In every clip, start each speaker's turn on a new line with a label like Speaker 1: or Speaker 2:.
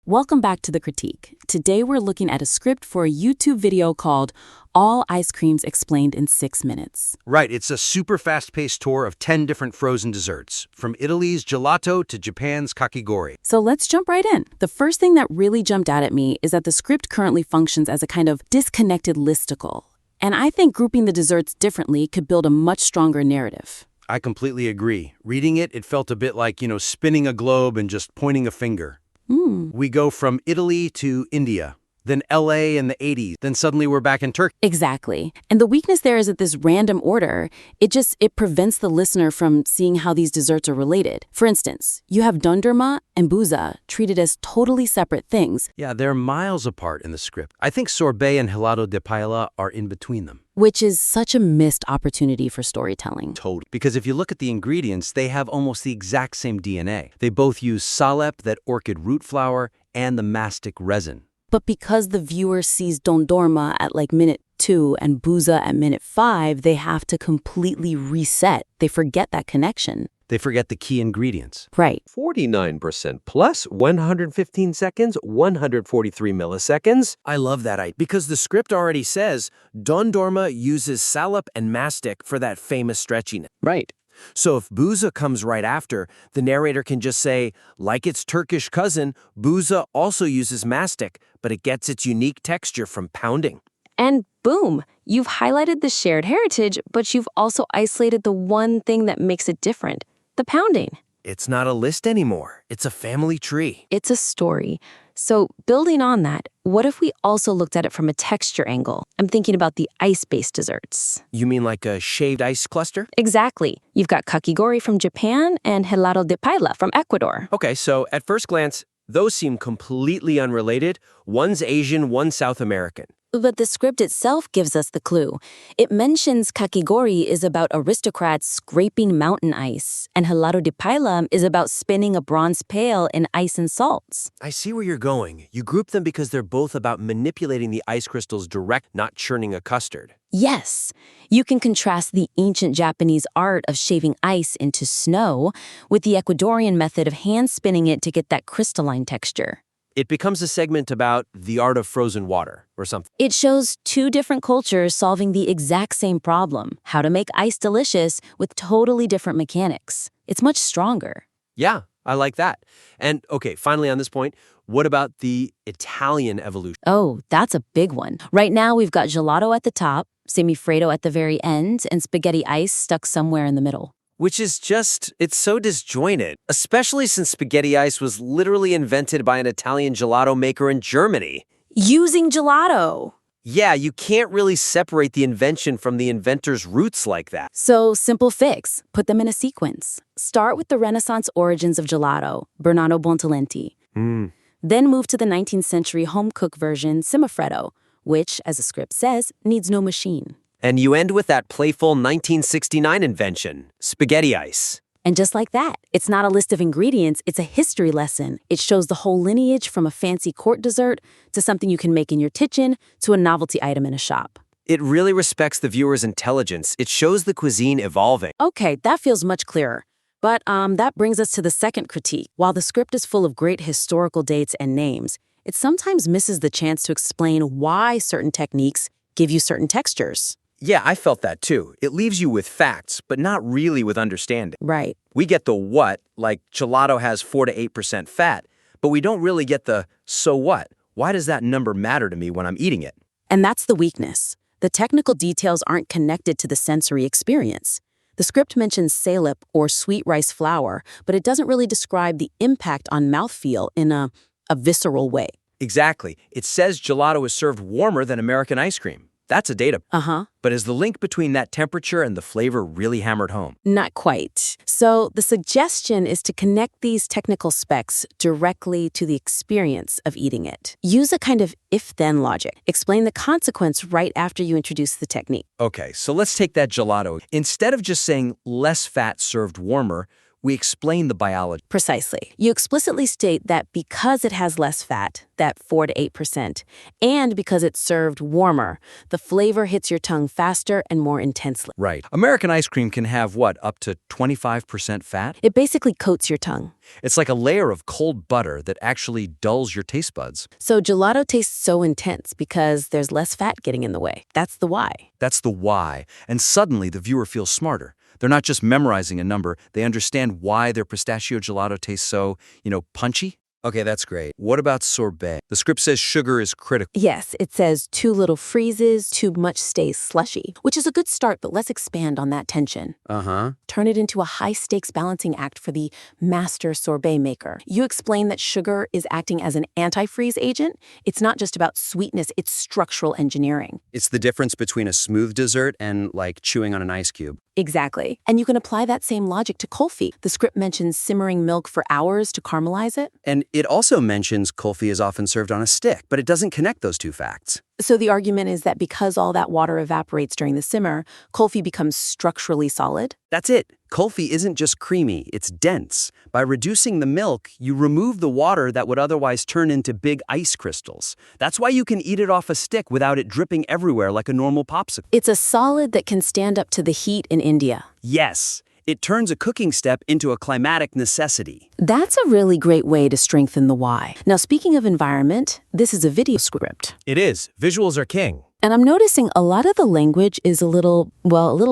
Speaker 1: Welcome back to The Critique. Today we're looking at a script for a YouTube video called All Ice Creams Explained in 6 Minutes.
Speaker 2: Right, it's a super fast-paced tour of 10 different frozen desserts, from Italy's gelato to Japan's kakigori.
Speaker 1: So let's jump right in. The first thing that really jumped out at me is that the script currently functions as a kind of disconnected listicle. And I think grouping the desserts differently could build a much stronger narrative.
Speaker 2: I completely agree. Reading it, it felt a bit like, spinning a globe and just pointing a finger. We go from Italy to India, then LA in the 80s, then suddenly we're back in Turkey.
Speaker 1: Exactly. And the weakness there is that this random order, it prevents the listener from seeing how these desserts are related. For instance, you have dondurma and buza treated as totally separate things.
Speaker 2: Yeah, they're miles apart in the script. I think sorbet and helado de paella are in between them.
Speaker 1: Which is such a missed opportunity for storytelling.
Speaker 2: Totally. Because if you look at the ingredients, they have almost the exact same DNA. They both use salep, that orchid root flower, and the mastic resin.
Speaker 1: But because the viewer sees dondurma at minute 2 and buza at minute 5, they have to completely reset. They forget that connection.
Speaker 2: They forget the key ingredients.
Speaker 1: Right.
Speaker 3: 49% plus 115 seconds, 143 milliseconds.
Speaker 4: I love that because the script already says dondurma uses salep and mastic for that famous stretchiness.
Speaker 3: Right.
Speaker 4: So if buza comes right after, the narrator can just say, like its Turkish cousin, buza also uses mastic, but it gets its unique texture from pounding.
Speaker 5: And boom, you've highlighted the shared heritage, but you've also isolated the one thing that makes it different, the pounding.
Speaker 4: It's not a list anymore. It's a family tree.
Speaker 5: It's a story. So building on that, what if we also looked at it from a texture angle? I'm thinking about the ice-based desserts.
Speaker 4: You mean like a shaved ice cluster?
Speaker 5: Exactly. You've got kakigori from Japan and helado de paella from Ecuador.
Speaker 4: Okay, so at first glance, those seem completely unrelated. One's Asian, one's South American.
Speaker 5: But the script itself gives us the clue. It mentions kakigori is about aristocrats scraping mountain ice, and helado de paella is about spinning a bronze pail in ice and salts.
Speaker 4: I see where you're going. You group them because they're both about manipulating the ice crystals direct, not churning a custard.
Speaker 5: Yes, you can contrast the ancient Japanese art of shaving ice into snow with the Ecuadorian method of hand spinning it to get that crystalline texture.
Speaker 4: It becomes a segment about the art of frozen water or something.
Speaker 5: It shows two different cultures solving the exact same problem, how to make ice delicious with totally different mechanics. It's much stronger.
Speaker 4: Yeah, I like that. And okay, finally on this point, what about the Italian evolution?
Speaker 5: Oh, that's a big one. Right now we've got gelato at the top, semifreddo at the very end, and spaghetti ice stuck somewhere in the middle.
Speaker 4: Which is it's so disjointed, especially since spaghetti ice was literally invented by an Italian gelato maker in Germany.
Speaker 5: Using gelato!
Speaker 4: Yeah, you can't really separate the invention from the inventor's roots like that.
Speaker 1: So, simple fix. Put them in a sequence. Start with the Renaissance origins of gelato, Bernardo Bontalenti. Then move to the 19th century home-cook version, semifreddo, which, as the script says, needs no machine.
Speaker 4: And you end with that playful 1969 invention, spaghetti ice.
Speaker 1: And just like that, it's not a list of ingredients, it's a history lesson. It shows the whole lineage from a fancy court dessert to something you can make in your kitchen to a novelty item in a shop.
Speaker 4: It really respects the viewer's intelligence. It shows the cuisine evolving.
Speaker 1: Okay, that feels much clearer. But that brings us to the second critique. While the script is full of great historical dates and names, it sometimes misses the chance to explain why certain techniques give you certain textures.
Speaker 4: Yeah, I felt that too. It leaves you with facts, but not really with understanding.
Speaker 1: Right.
Speaker 4: We get the what, like gelato has 4 to 8% fat, but we don't really get the so what. Why does that number matter to me when I'm eating it?
Speaker 1: And that's the weakness. The technical details aren't connected to the sensory experience. The script mentions salep or sweet rice flour, but it doesn't really describe the impact on mouthfeel in a visceral way.
Speaker 4: Exactly. It says gelato is served warmer than American ice cream. That's a data. But is the link between that temperature and the flavor really hammered home?
Speaker 1: Not quite. So the suggestion is to connect these technical specs directly to the experience of eating it. Use a kind of if-then logic. Explain the consequence right after you introduce the technique.
Speaker 4: Okay, so let's take that gelato. Instead of just saying less fat served warmer, We explain the biology.
Speaker 1: Precisely. You explicitly state that because it has less fat, that 4 to 8%, and because it's served warmer, the flavor hits your tongue faster and more intensely.
Speaker 2: Right. American ice cream can have, what, up to 25% fat?
Speaker 1: It basically coats your tongue.
Speaker 2: It's like a layer of cold butter that actually dulls your taste buds.
Speaker 1: So gelato tastes so intense because there's less fat getting in the way. That's the why.
Speaker 2: That's the why. And suddenly the viewer feels smarter. They're not just memorizing a number, they understand why their pistachio gelato tastes so, punchy. Okay, that's great. What about sorbet? The script says sugar is critical.
Speaker 1: Yes, it says too little freezes, too much stays slushy, which is a good start, but let's expand on that tension. Turn it into a high-stakes balancing act for the master sorbet maker. You explain that sugar is acting as an anti-freeze agent. It's not just about sweetness, it's structural engineering.
Speaker 2: It's the difference between a smooth dessert and, like, chewing on an ice cube.
Speaker 1: Exactly. And you can apply that same logic to kulfi. The script mentions simmering milk for hours to caramelize it.
Speaker 2: And it also mentions kulfi is often served on a stick, but it doesn't connect those two facts.
Speaker 1: So the argument is that because all that water evaporates during the simmer, kulfi becomes structurally solid?
Speaker 2: That's it. Kulfi isn't just creamy, it's dense. By reducing the milk, you remove the water that would otherwise turn into big ice crystals. That's why you can eat it off a stick without it dripping everywhere like a normal popsicle.
Speaker 1: It's a solid that can stand up to the heat in India.
Speaker 2: Yes, it turns a cooking step into a climatic necessity.
Speaker 1: That's a really great way to strengthen the why. Now, speaking of environment, this is a video script.
Speaker 4: It is. Visuals are king.
Speaker 1: And I'm noticing a lot of the language is a little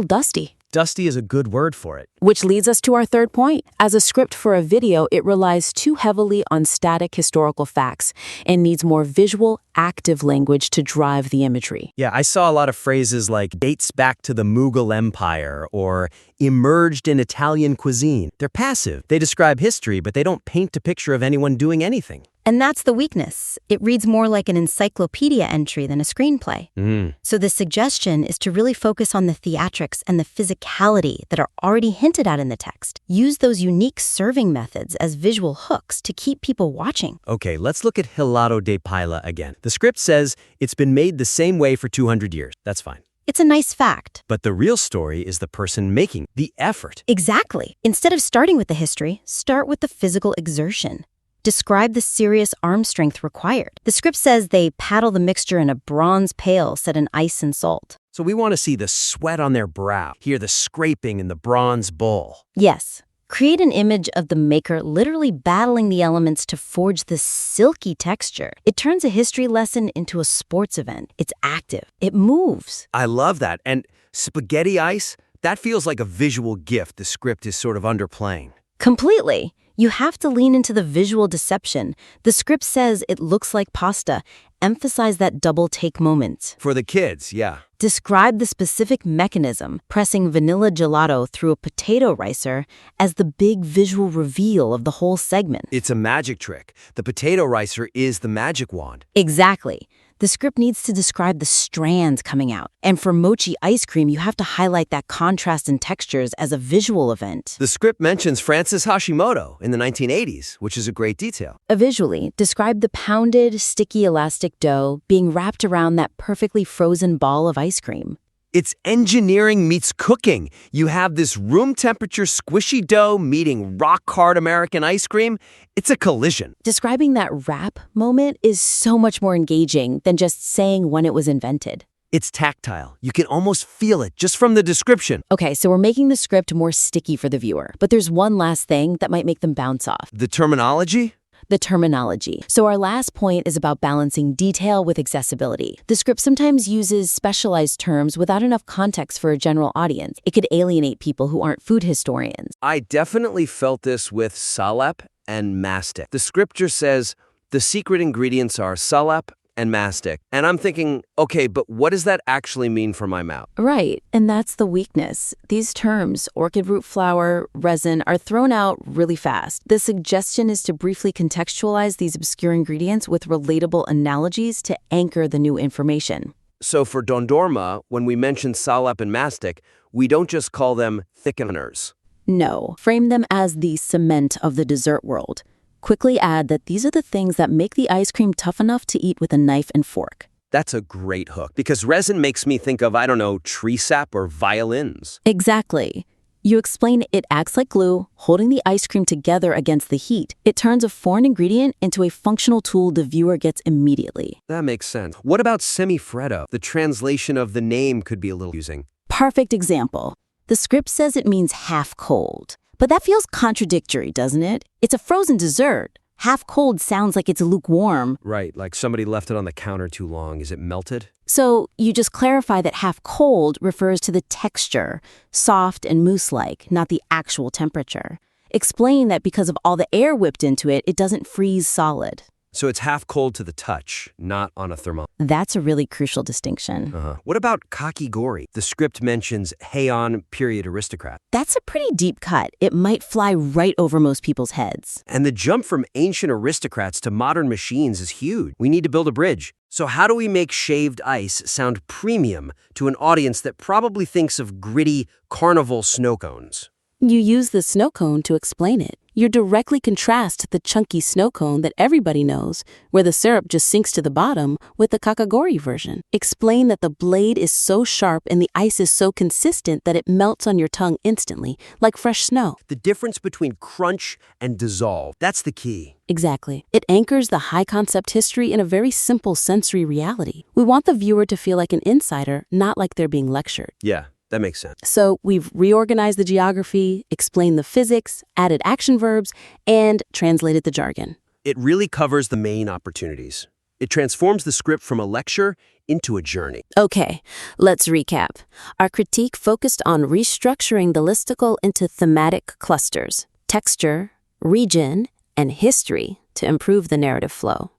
Speaker 1: dusty.
Speaker 4: Dusty is a good word for it.
Speaker 1: Which leads us to our third point. As a script for a video, it relies too heavily on static historical facts and needs more visual, active language to drive the imagery.
Speaker 4: Yeah, I saw a lot of phrases like dates back to the Mughal Empire or emerged in Italian cuisine. They're passive. They describe history, but they don't paint a picture of anyone doing anything.
Speaker 5: And that's the weakness. It reads more like an encyclopedia entry than a screenplay. So the suggestion is to really focus on the theatrics and the physicality that are already hinted at in the text. Use those unique serving methods as visual hooks to keep people watching.
Speaker 4: Okay, let's look at Helado de Paila again. The script says it's been made the same way for 200 years. That's fine.
Speaker 5: It's a nice fact.
Speaker 4: But the real story is the person making the effort.
Speaker 5: Exactly. Instead of starting with the history, start with the physical exertion. Describe the serious arm strength required. The script says they paddle the mixture in a bronze pail set in ice and salt.
Speaker 4: So we want to see the sweat on their brow, hear the scraping in the bronze bowl.
Speaker 5: Yes. Create an image of the maker literally battling the elements to forge this silky texture. It turns a history lesson into a sports event. It's active. It moves.
Speaker 2: I love that. And spaghetti ice, that feels like a visual gift the script is sort of underplaying.
Speaker 5: Completely. You have to lean into the visual deception. The script says it looks like pasta. Emphasize that double take moment.
Speaker 2: For the kids, yeah.
Speaker 5: Describe the specific mechanism, pressing vanilla gelato through a potato ricer as the big visual reveal of the whole segment.
Speaker 2: It's a magic trick. The potato ricer is the magic wand.
Speaker 5: Exactly. The script needs to describe the strands coming out. And for mochi ice cream, you have to highlight that contrast in textures as a visual event.
Speaker 2: The script mentions Francis Hashimoto in the 1980s, which is a great detail.
Speaker 5: Visually, describe the pounded, sticky elastic dough being wrapped around that perfectly frozen ball of ice cream.
Speaker 2: It's engineering meets cooking. You have this room temperature squishy dough meeting rock-hard American ice cream. It's a collision.
Speaker 1: Describing that wrap moment is so much more engaging than just saying when it was invented.
Speaker 2: It's tactile. You can almost feel it just from the description.
Speaker 1: Okay, so we're making the script more sticky for the viewer. But there's one last thing that might make them bounce off.
Speaker 2: The terminology?
Speaker 1: The terminology. So our last point is about balancing detail with accessibility. The script sometimes uses specialized terms without enough context for a general audience. It could alienate people who aren't food historians.
Speaker 2: I definitely felt this with salep and mastic. The scripture says the secret ingredients are salep and mastic. And I'm thinking, okay, but what does that actually mean for my mouth?
Speaker 1: Right, and that's the weakness. These terms, orchid root flour, resin, are thrown out really fast. The suggestion is to briefly contextualize these obscure ingredients with relatable analogies to anchor the new information.
Speaker 2: So for dondorma, when we mention salep and mastic, we don't just call them thickeners.
Speaker 1: No, frame them as the cement of the dessert world. Quickly add that these are the things that make the ice cream tough enough to eat with a knife and fork.
Speaker 2: That's a great hook, because resin makes me think of, I don't know, tree sap or violins.
Speaker 1: Exactly. You explain it acts like glue, holding the ice cream together against the heat. It turns a foreign ingredient into a functional tool the viewer gets immediately.
Speaker 3: That makes sense. What about semifreddo? The translation of the name could be a little confusing.
Speaker 1: Perfect example. The script says it means half cold. But that feels contradictory, doesn't it? It's a frozen dessert. Half cold sounds like it's lukewarm.
Speaker 3: Right, like somebody left it on the counter too long. Is it melted?
Speaker 1: So you just clarify that half cold refers to the texture, soft and mousse-like, not the actual temperature. Explain that because of all the air whipped into it, it doesn't freeze solid.
Speaker 3: So it's half cold to the touch, not on a thermometer.
Speaker 1: That's a really crucial distinction.
Speaker 3: What about kakigori? The script mentions Heian period aristocrat.
Speaker 1: That's a pretty deep cut. It might fly right over most people's heads.
Speaker 3: And the jump from ancient aristocrats to modern machines is huge. We need to build a bridge. So how do we make shaved ice sound premium to an audience that probably thinks of gritty carnival snow cones?
Speaker 1: You use the snow cone to explain it. You directly contrast the chunky snow cone that everybody knows, where the syrup just sinks to the bottom, with the kakigori version. Explain that the blade is so sharp and the ice is so consistent that it melts on your tongue instantly, like fresh snow.
Speaker 3: The difference between crunch and dissolve, that's the key.
Speaker 1: Exactly. It anchors the high-concept history in a very simple sensory reality. We want the viewer to feel like an insider, not like they're being lectured.
Speaker 3: Yeah, that makes sense.
Speaker 1: So we've reorganized the geography, explained the physics, added action verbs, and translated the jargon.
Speaker 3: It really covers the main opportunities. It transforms the script from a lecture into a journey.
Speaker 1: Okay, let's recap. Our critique focused on restructuring the listicle into thematic clusters, texture, region, and history to improve the narrative flow.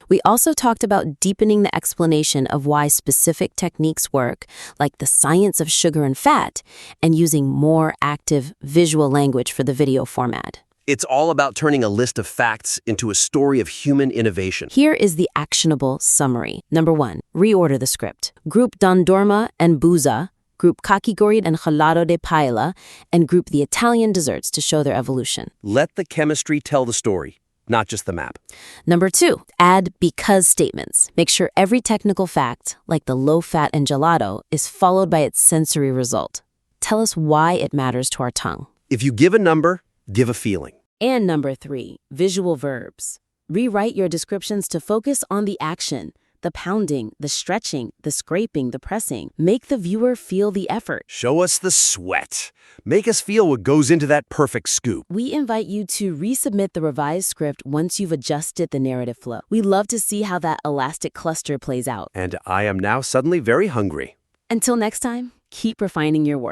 Speaker 1: We also talked about deepening the explanation of why specific techniques work, like the science of sugar and fat, and using more active visual language for the video format.
Speaker 3: It's all about turning a list of facts into a story of human innovation.
Speaker 1: Here is the actionable summary. Number 1, reorder the script. Group Dondorma and Buza, group kakigori and gelato de paella, and group the Italian desserts to show their evolution.
Speaker 3: Let the chemistry tell the story, not just the map.
Speaker 1: Number 2, add because statements. Make sure every technical fact, like the low fat and gelato, is followed by its sensory result. Tell us why it matters to our tongue.
Speaker 3: If you give a number, give a feeling.
Speaker 1: And number 3, visual verbs. Rewrite your descriptions to focus on the action, the pounding, the stretching, the scraping, the pressing. Make the viewer feel the effort.
Speaker 3: Show us the sweat. Make us feel what goes into that perfect scoop.
Speaker 1: We invite you to resubmit the revised script once you've adjusted the narrative flow. We love to see how that elastic cluster plays out.
Speaker 3: And I am now suddenly very hungry.
Speaker 1: Until next time, keep refining your work.